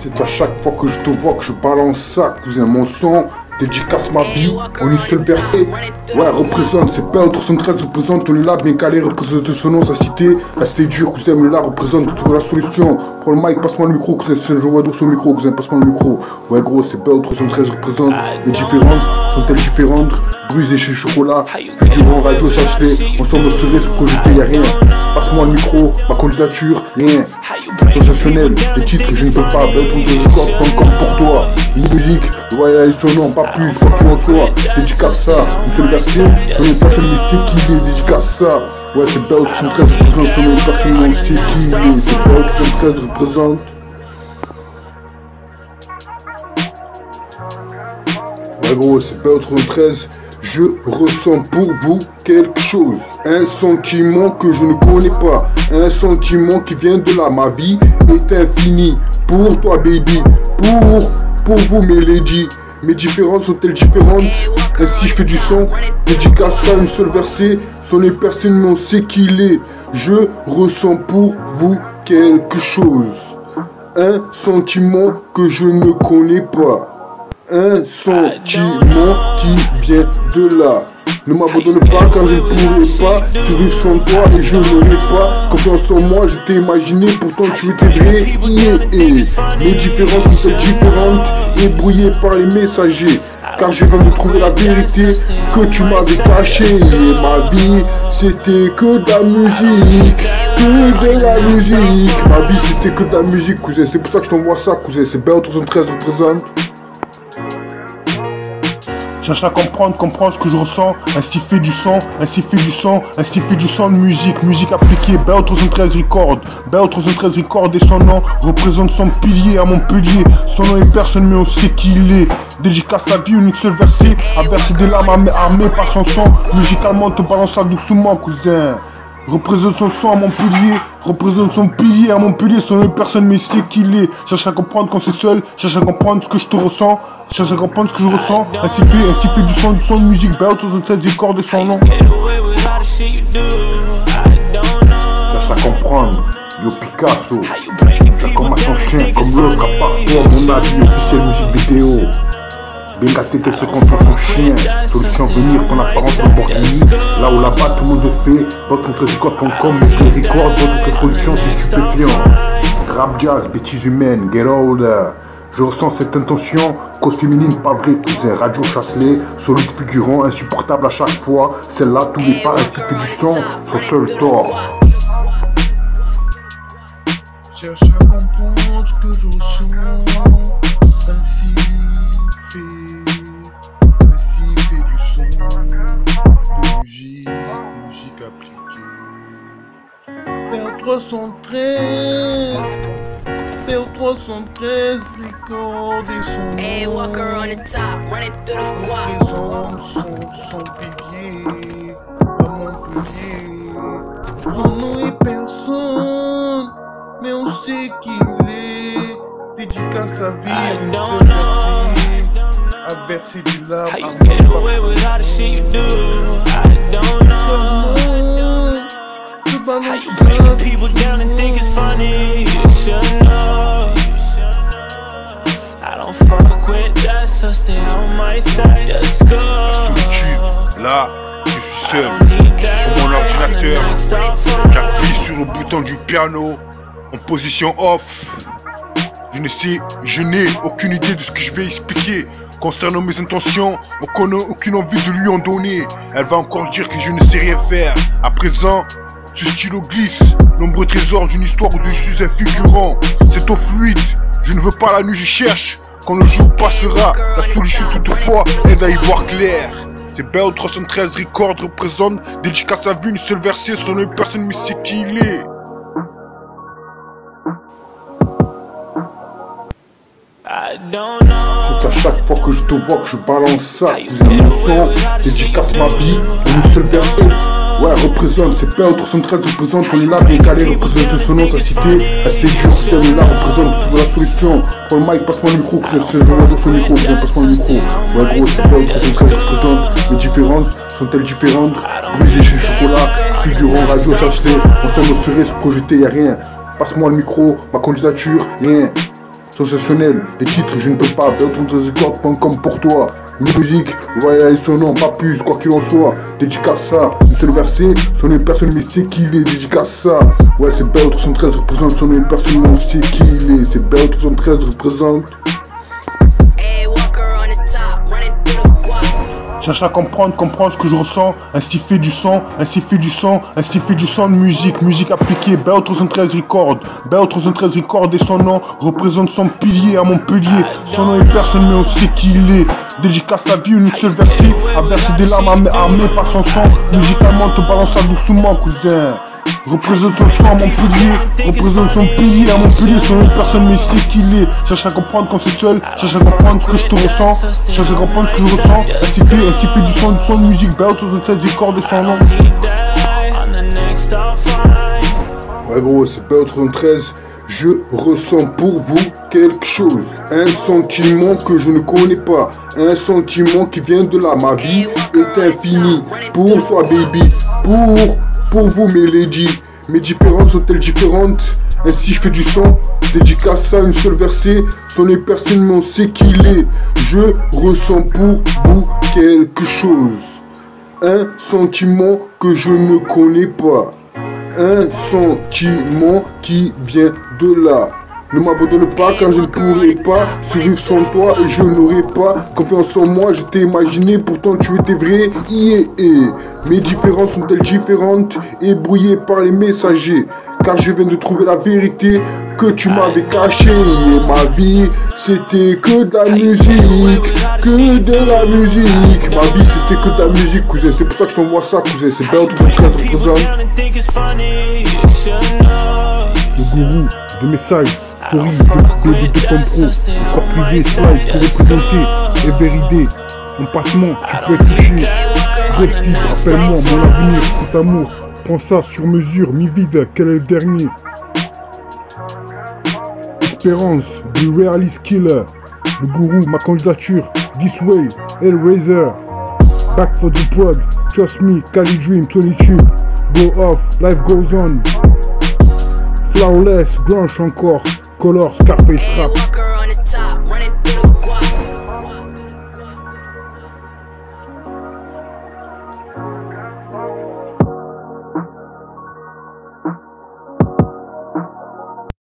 C'est à chaque fois que je te vois que je balance ça, cousin. Mon son dédicace ma vie en une seule verset. Ouais, représente, c'est pas 313, représente, on est là, bien calé, représente son nom, sa cité. La cité dure, cousin, mais là, représente, tu trouves la solution. Prends le mic, passe-moi le micro, cousin, je vois d'où son micro, cousin, passe-moi le micro. Ouais, gros, c'est pas 313, représente, mais différentes, sont-elles différentes? Brisé chez Chocolat, figurant radio, sache-les, ensemble serait se projeter, y'a rien. Passe-moi le micro, ma candidature, rien. Sensationnel, les titres, je ne peux pas, belle ton record, pas encore pour toi. Une musique, ouais, ils son nom, pas plus, quand tu en sois. Dédicace ça, une seule version, son nom, personne ne sait qui est, dédicace ça. Ouais, c'est Bell 313 représente, son nom, personne ne sait qui est, c'est Bell 313 représente. Ouais, gros, c'est Bell 313. Je ressens pour vous quelque chose, un sentiment que je ne connais pas, un sentiment qui vient de là. Ma vie est infinie pour toi, baby, pour vous, mes ladies. Mes différences sont-elles différentes? Ainsi je fais du son, dédicace à une seule verset, son est personne n'en sait qui il est. Je ressens pour vous quelque chose, un sentiment que je ne connais pas. Un sentiment qui vient de là. Ne m'abandonne pas car je ne pourrai pas survivre sans toi et je n'aurai pas confiance en moi. Je t'ai imaginé, pourtant tu étais vrai. Nos différences sont différentes et brouillées par les messagers. Car je viens de trouver la vérité que tu m'avais cachée. Et ma vie c'était que de la musique, que de la musique. Ma vie c'était que de la musique, cousin. C'est pour ça que je t'envoie ça, cousin. C'est Bell 313 représente. Cherche à comprendre ce que je ressens, ainsi fait du son, ainsi fait du son, ainsi fait du son de musique, musique appliquée, Bell 313 Record, Bell 313 Record et son nom représente son pilier à Montpellier, son nom est personne mais on sait qui il est, dédicace sa vie, une seule verset, à verser des larmes armées par son son, musicalement te balance ça doucement cousin. Représente son son à Montpellier, représente son pilier à Montpellier, son nom est personne mais sait qui il est, cherche à comprendre quand c'est seul, cherche à comprendre ce que je te ressens. Cherche à comprendre ce que je ressens, ainsi fait du son de musique, Bell 313 Record et son nom. Cherche à comprendre, yo Picasso, c'est comme à son chien, comme l'autre, à parfois mon avis officiel musique vidéo. Benga Tete se contre son chien, solution venir pour l'apparence de Borghini. Là où là-bas tout le monde est fait, votre-record.com, les records, votre solution c'est stupéfiant. Rap jazz, bêtises humaines, get older. Je ressens cette intention, cause féminine pas vrai cousin, Radio Chasselet, solide figurant, insupportable à chaque fois, celle-là tous les pas ainsi fait du son, son seul tort. Cherche à comprendre ce que je ressens, ainsi fait du son, de musique appliquée. Bell 313 Bell 313 Record et son représente son pilier à Montpellier. Son nom est personne, mais on sait qui il est. Dédicace sa vie à une seule verset, à verser du larmes à breaking people down and think it's funny. You should know I don't fuck with that, so stay on my side. Just go. La solitude, là, je suis seul sur mon ordinateur. J'appuie sur le bouton du piano en position off. Je n'ai aucune idée de ce que je vais expliquer. Concernant mes intentions, on n'a aucune envie de lui en donner. Elle va encore dire que je ne sais rien faire. À présent, ce stylo glisse, nombreux trésors d'une histoire où je suis un figurant. C'est au fluide, je ne veux pas la nuit, je cherche. Quand le jour passera, la solution toutefois aide à y voir clair. C'est Bell 313 Record représente, dédicace à vie, une seule verset, son nom personne mais c'est qui il est. C'est à chaque fois que je te vois que je balance ça, cousin, mon son, dédicace ma vie, une seule verset. Ouais, représente, c'est Bell 313 représente, on est là, bien calé, représente son nom, sa cité, la cité dure, on est là, représente, tu vois la solution. Prends le mic, passe-moi le micro, c'est le joueur de son micro, viens, passe-moi le micro. Ouais, gros, c'est Bell 313 représente, les différences sont-elles différentes? Brisé chez Chocolat, figurant, radio, sache-les, ensemble serait se projeter, y'a rien. Passe-moi le micro, ma candidature, rien. sensationnel. Les titres, je ne peux pas. Beltron13records.com pour toi. Une musique, voilà son nom, pas plus, quoi qu'il en soit. Dédicace ça, une seule verset, son nom personne mais c'est qui il est. Dédicace ça, ouais c'est Beltron13 représente son nom personne mais on sait qui il est. C'est Beltron13 représente. Cherche à comprendre ce que je ressens, ainsi fait du son, ainsi fait du son, ainsi fait du son de musique appliquée, Beltron13 Records, Beltron13 Records et son nom représente son pilier à Montpellier, son nom est personne mais on sait qui il est, dédicace sa vie, une seule verset, à verser des larmes armées par son sang, musicalement te balance ça doucement cousin. Représente son son à Montpellier, représente son pilier à Montpellier, son nom personne mais sait qui il est. Cherche à comprendre quand c'est seul, cherche à comprendre ce que je te ressens, cherche à comprendre ce que je ressens. Ainsi fait du son de musique, Beltron13 Records et son nom. Ouais gros, c'est Beltron13. Je ressens pour vous quelque chose, un sentiment que je ne connais pas, un sentiment qui vient de là. Ma vie est infinie pour toi baby, pour vous mes ladies. Mes différences sont-elles différentes? Ainsi je fais du son, dédicace à une seule verset. Son est personne mais on sait qui il est. Je ressens pour vous quelque chose, un sentiment que je ne connais pas, un sentiment qui vient de là. Ne m'abandonne pas car je ne pourrai pas survivre sans toi et je n'aurai pas confiance en moi. Je t'ai imaginé, pourtant tu étais vrai. Mes différences sont-elles différentes et brouillées par les messagers? Car je viens de trouver la vérité que tu m'avais cachée. Et ma vie c'était que de la musique, que de la musique. Ma vie c'était que de la musique cousin, c'est pour ça que je t'envoie ça cousin. C'est Beltron13 représente. Le gourou de messages, story de ton pro, le corps privé, slide pour représenter, Everyday, en passement, tu peux être touché. Reste, rappelle-moi, mon avenir, cet amour, prends ça sur mesure, mi-vide, quel est le dernier? Espérance, du Realist Killer, le gourou, ma candidature, This Way, Hellraiser, Back for the Prod, Trust Me, Cali Dream, 22, Go Off, Life Goes On. Flawless, Blanche encore, Color, Scarface Rap.